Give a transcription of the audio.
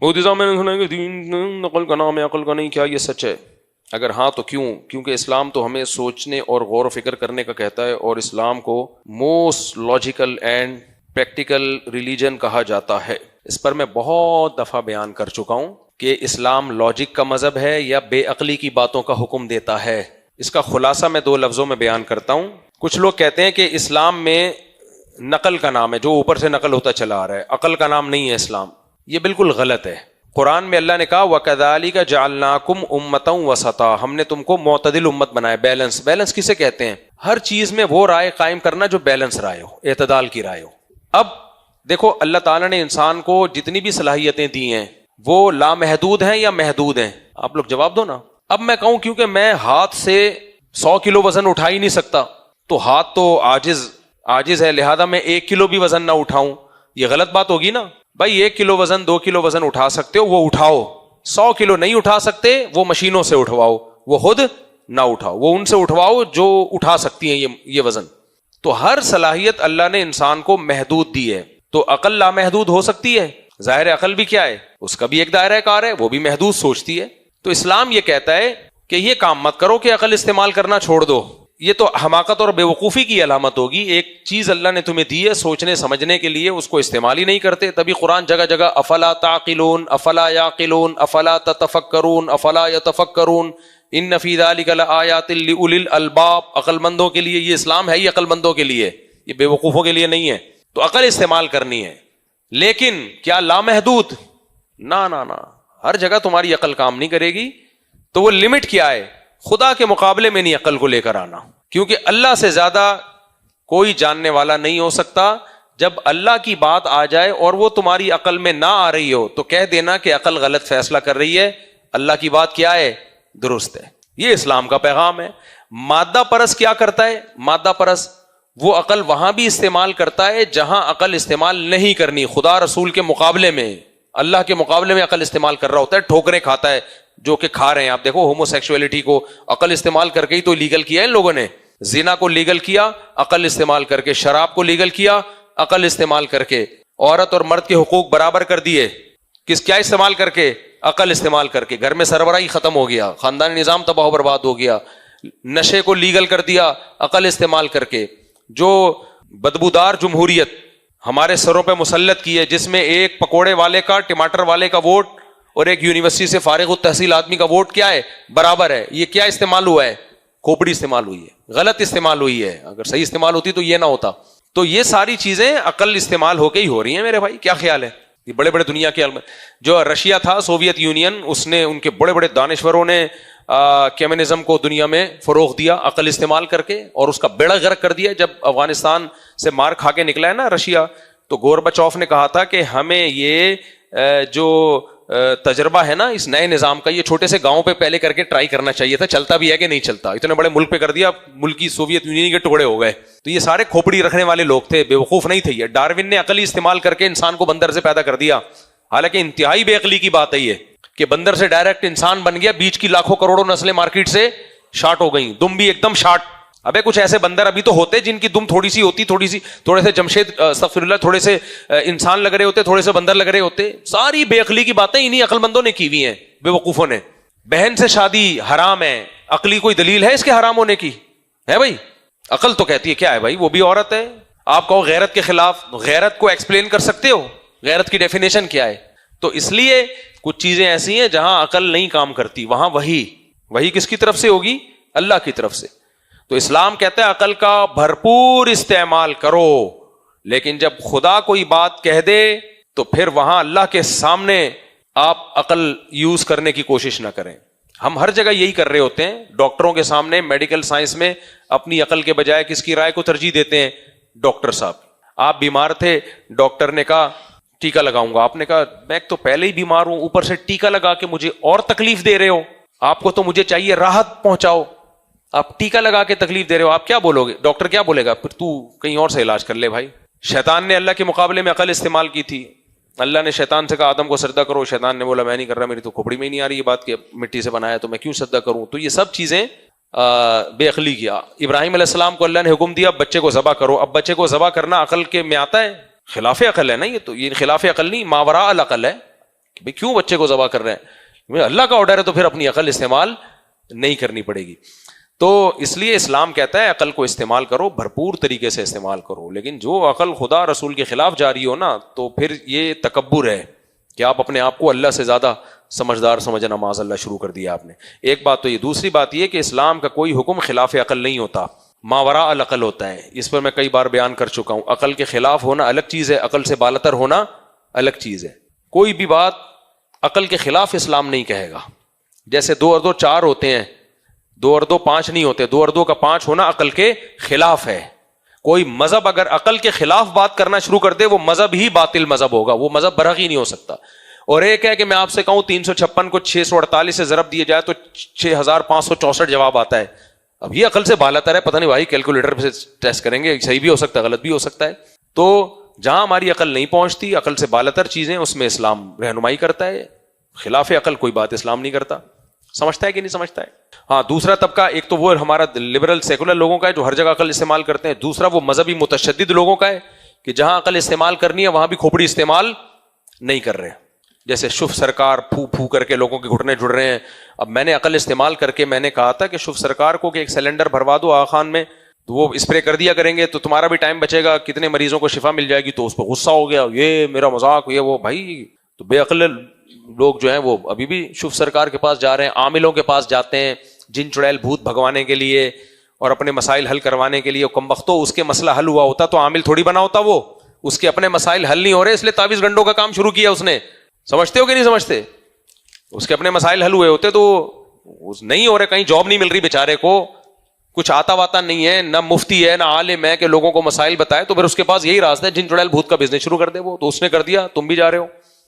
مودی صاحب میں نے سنا کہ دین عقل کا نام ہے، عقل کا نہیں، کیا یہ سچ ہے؟ اگر ہاں تو کیوں؟ کیونکہ اسلام تو ہمیں سوچنے اور غور و فکر کرنے کا کہتا ہے، اور اسلام کو most logical and practical religion کہا جاتا ہے۔ اس پر میں بہت دفعہ بیان کر چکا ہوں کہ اسلام لاجک کا مذہب ہے یا بے عقلی کی باتوں کا حکم دیتا ہے۔ اس کا خلاصہ میں 2 لفظوں میں بیان کرتا ہوں۔ کچھ لوگ کہتے ہیں کہ اسلام میں نقل کا نام ہے، جو اوپر سے نقل ہوتا چلا آ رہا ہے، عقل کا نام نہیں ہے اسلام۔ یہ بالکل غلط ہے۔ قرآن میں اللہ نے کہا وَكَذَلِكَ جَعَلْنَاكُمْ أُمَّةً وَسَطًا، ہم نے تم کو معتدل امت بنایا۔ بیلنس، بیلنس کسے کہتے ہیں؟ ہر چیز میں وہ رائے قائم کرنا جو بیلنس رائے ہو، اعتدال کی رائے ہو۔ اب دیکھو اللہ تعالیٰ نے انسان کو جتنی بھی صلاحیتیں دی ہیں وہ لامحدود ہیں یا محدود ہیں؟ آپ لوگ جواب دو نا۔ اب میں کہوں کیونکہ میں ہاتھ سے 100 کلو وزن اٹھا ہی نہیں سکتا، تو ہاتھ تو عاجز ہے، لہذا میں 1 کلو بھی وزن نہ اٹھاؤں، یہ غلط بات ہوگی نا؟ بھائی 1 کلو وزن 2 کلو وزن اٹھا سکتے ہو وہ اٹھاؤ، 100 کلو نہیں اٹھا سکتے وہ مشینوں سے اٹھواؤ، وہ خود نہ اٹھاؤ، وہ ان سے اٹھواؤ جو اٹھا سکتی ہیں یہ وزن۔ تو ہر صلاحیت اللہ نے انسان کو محدود دی ہے، تو عقل لامحدود ہو سکتی ہے؟ ظاہر عقل بھی کیا ہے، اس کا بھی ایک دائرہ کار ہے، وہ بھی محدود سوچتی ہے۔ تو اسلام یہ کہتا ہے کہ یہ کام مت کرو کہ عقل استعمال کرنا چھوڑ دو، یہ تو حماقت اور بے وقوفی کی علامت ہوگی۔ ایک چیز اللہ نے تمہیں دی ہے سوچنے سمجھنے کے لیے، اس کو استعمال ہی نہیں کرتے، تبھی قرآن جگہ جگہ افلا تعقلون، افلا یعقلون، افلا تتفکرون، افلا یتفکرون، ان فی ذلک لآیات لأولی الالباب، عقل مندوں کے لیے یہ اسلام ہے، یہ عقل مندوں کے لیے، یہ بے وقوفوں کے لیے نہیں ہے۔ تو عقل استعمال کرنی ہے، لیکن کیا لامحدود؟ نہ نہ نہ، ہر جگہ تمہاری عقل کام نہیں کرے گی۔ تو وہ لمٹ کیا ہے؟ خدا کے مقابلے میں نہیں عقل کو لے کر آنا، کیونکہ اللہ سے زیادہ کوئی جاننے والا نہیں ہو سکتا۔ جب اللہ کی بات آ جائے اور وہ تمہاری عقل میں نہ آ رہی ہو تو کہہ دینا کہ عقل غلط فیصلہ کر رہی ہے، اللہ کی بات کیا ہے؟ درست ہے۔ یہ اسلام کا پیغام ہے۔ مادہ پرست کیا کرتا ہے؟ مادہ پرست وہ عقل وہاں بھی استعمال کرتا ہے جہاں عقل استعمال نہیں کرنی، خدا رسول کے مقابلے میں، اللہ کے مقابلے میں عقل استعمال کر رہا ہوتا ہے، ٹھوکریں کھاتا ہے جو کہ کھا رہے ہیں۔ آپ دیکھو ہومو سیکسولیٹی کو عقل استعمال کر کے ہی تو لیگل کیا ہے ان لوگوں نے، زنا کو لیگل کیا عقل استعمال کر کے، شراب کو لیگل کیا عقل استعمال کر کے، عورت اور مرد کے حقوق برابر کر دیے، کیا استعمال کر کے؟ عقل استعمال کر کے۔ گھر میں سربراہی ختم ہو گیا، خاندانی نظام تباہ و برباد ہو گیا۔ نشے کو لیگل کر دیا عقل استعمال کر کے۔ جو بدبودار جمہوریت ہمارے سروں پہ مسلط کی ہے، جس میں ایک پکوڑے والے کا، ٹماٹر والے کا ووٹ اور ایک یونیورسٹی سے فارغ التحصیل آدمی کا ووٹ کیا ہے؟ برابر ہے۔ یہ کیا استعمال ہوا ہے؟ کھوپڑی استعمال ہوئی ہے، غلط استعمال ہوئی ہے۔ اگر صحیح استعمال ہوتی تو یہ نہ ہوتا۔ تو یہ ساری چیزیں عقل استعمال ہو کے ہی ہو رہی ہیں میرے بھائی، کیا خیال ہے؟ یہ بڑے بڑے دنیا کے جو رشیا تھا، سوویت یونین، اس نے، ان کے بڑے بڑے دانشوروں نے کمیونزم کو دنیا میں فروغ دیا عقل استعمال کر کے، اور اس کا بیڑا غرق کر دیا۔ جب افغانستان سے مار کھا کے نکلا ہے نا رشیا، تو گورباچوف نے کہا تھا کہ ہمیں یہ جو تجربہ ہے نا اس نئے نظام کا، یہ چھوٹے سے گاؤں پہ پہلے کر کے ٹرائی کرنا چاہیے تھا، چلتا بھی ہے کہ نہیں چلتا۔ اتنے بڑے ملک پہ کر دیا، ملک کی سوویت یونین کے ٹکڑے ہو گئے۔ تو یہ سارے کھوپڑی رکھنے والے لوگ تھے، بے وقوف نہیں تھے یہ۔ ڈاروین نے عقلی استعمال کر کے انسان کو بندر سے پیدا کر دیا، حالانکہ انتہائی بے عقلی کی بات ہے یہ کہ بندر سے ڈائریکٹ انسان بن گیا، بیچ کی لاکھوں کروڑوں نسلیں مارکیٹ سے شارٹ ہو گئیں، دم بھی ایک دم شارٹ۔ ابے کچھ ایسے بندر ابھی تو ہوتے جن کی دم تھوڑی سی ہوتی، تھوڑے سے جمشید استغفر اللہ، تھوڑے سے انسان لگ رہے ہوتے، تھوڑے سے بندر لگ رہے ہوتے۔ ساری بے عقلی کی باتیں انہی عقل مندوں نے کی ہوئی ہیں، بے وقوفوں نے۔ بہن سے شادی حرام ہے، عقلی کوئی دلیل ہے اس کے حرام ہونے کی؟ ہے بھائی؟ عقل تو کہتی ہے کیا ہے بھائی، وہ بھی عورت ہے۔ آپ کہو غیرت کے خلاف، غیرت کو ایکسپلین کر سکتے ہو؟ غیرت کی ڈیفینیشن کیا ہے؟ تو اس لیے کچھ چیزیں ایسی ہیں جہاں عقل نہیں کام کرتی، وہاں وہی کس کی طرف سے ہوگی؟ اللہ کی طرف سے۔ تو اسلام کہتا ہے عقل کا بھرپور استعمال کرو، لیکن جب خدا کوئی بات کہہ دے تو پھر وہاں اللہ کے سامنے آپ عقل یوز کرنے کی کوشش نہ کریں۔ ہم ہر جگہ یہی کر رہے ہوتے ہیں، ڈاکٹروں کے سامنے، میڈیکل سائنس میں اپنی عقل کے بجائے کس کی رائے کو ترجیح دیتے ہیں؟ ڈاکٹر صاحب، آپ بیمار تھے، ڈاکٹر نے کہا ٹیکا لگاؤں گا، آپ نے کہا میں تو پہلے ہی بیمار ہوں، اوپر سے ٹیکا لگا کے مجھے اور تکلیف دے رہے ہو، آپ کو تو مجھے چاہیے راحت پہنچاؤ، آپ ٹیکا لگا کے تکلیف دے رہے ہو۔ آپ کیا بولو گے؟ ڈاکٹر کیا بولے گا؟ پھر تو کہیں اور سے علاج کر لے بھائی۔ شیطان نے اللہ کے مقابلے میں عقل استعمال کی تھی، اللہ نے شیطان سے کہا آدم کو سجدہ کرو، شیطان نے بولا میں نہیں کر رہا، میری تو کھوپڑی میں ہی نہیں آ رہی یہ بات کہ مٹی سے بنایا تو میں کیوں سجدہ کروں۔ تو یہ سب چیزیں بے عقلی کیا۔ ابراہیم علیہ السلام کو اللہ نے حکم دیا بچے کو ذبح کرو، اب بچے کو ذبح کرنا عقل کے میں آتا ہے؟ خلاف عقل ہے نا، یہ تو یہ خلاف عقل نہیں، ماوراء العقل ہے۔ کہ بھئی کیوں بچے کو ذبح کر رہے ہیں؟ اللہ کا آرڈر ہے تو پھر اپنی عقل استعمال نہیں کرنی پڑے گی. تو اس لیے اسلام کہتا ہے عقل کو استعمال کرو, بھرپور طریقے سے استعمال کرو, لیکن جو عقل خدا رسول کے خلاف جاری ہو نا تو پھر یہ تکبر ہے کہ آپ اپنے آپ کو اللہ سے زیادہ سمجھدار سمجھنا معاذ اللہ شروع کر دیا آپ نے. ایک بات تو یہ. دوسری بات یہ کہ اسلام کا کوئی حکم خلاف عقل نہیں ہوتا, ماوراء العقل ہوتا ہے. اس پر میں کئی بار بیان کر چکا ہوں. عقل کے خلاف ہونا الگ چیز ہے, عقل سے بالاتر ہونا الگ چیز ہے. کوئی بھی بات عقل کے خلاف اسلام نہیں کہے گا. جیسے 2 اور 2 4 ہوتے ہیں, 2 اور 2 5 نہیں ہوتے. 2 اور 2 کا 5 ہونا عقل کے خلاف ہے. کوئی مذہب اگر عقل کے خلاف بات کرنا شروع کر دے وہ مذہب ہی باطل مذہب ہوگا, وہ مذہب برحق ہی نہیں ہو سکتا. اور ایک ہے کہ میں آپ سے کہوں 356 کو 648 سے ضرب دیے جائے تو 6564 جواب آتا ہے. اب یہ عقل سے بالاتر ہے, پتہ نہیں بھائی کیلکولیٹر پہ ٹیسٹ کریں گے, صحیح بھی ہو سکتا ہے غلط بھی ہو سکتا ہے. تو جہاں ہماری عقل نہیں پہنچتی, عقل سے بالاتر چیزیں, اس میں اسلام رہنمائی کرتا ہے. خلاف عقل کوئی بات اسلام نہیں کرتا. سمجھتا ہے کہ نہیں سمجھتا ہے؟ ہاں. دوسرا طبقہ ایک تو وہ ہمارا لبرل سیکولر لوگوں کا ہے جو ہر جگہ عقل استعمال کرتے ہیں. دوسرا وہ مذہبی متشدد لوگوں کا ہے کہ جہاں عقل استعمال کرنی ہے وہاں بھی کھوپڑی استعمال نہیں کر رہے. جیسے شف سرکار پھو پھو کر کے لوگوں کے گھٹنے جڑ رہے ہیں. اب میں نے عقل استعمال کر کے میں نے کہا تھا کہ شف سرکار کو کہ ایک سلنڈر بھروا دو آغا خان میں, تو وہ اسپرے کر دیا کریں گے تو تمہارا بھی ٹائم بچے گا, کتنے مریضوں کو شفا مل جائے گی. تو اس پہ غصہ ہو گیا, یہ میرا مذاق, یہ وہ. بھائی تو بے عقل لوگ جو ہیں وہ ابھی بھی شف سرکار کے پاس جا رہے ہیں, عاملوں کے پاس جاتے ہیں جن چڑیل بھوت بھگوانے کے لیے اور اپنے مسائل حل کروانے کے لیے. کم وقتوں اس کے مسئلہ حل ہوا ہوتا تو عامل تھوڑی بنا ہوتا, وہ اس کے اپنے مسائل حل نہیں ہو رہے اس لیے تعویذ گنڈوں کا کام شروع کیا اس نے. سمجھتے ہو کہ نہیں سمجھتے؟ اس کے اپنے مسائل حل ہوئے ہوتے تو نہیں ہو رہے, کہیں جاب نہیں مل رہی بیچارے کو, کچھ آتا واتا نہیں ہے, نہ مفتی ہے نہ عالم ہے کہ لوگوں کو مسائل بتائے, تو پھر اس کے پاس یہی راستہ ہے جن چڑیل بھوت کا بزنس شروع کر دے وہ. تو اس نے کر دیا, تم بھی جا رہے ہو.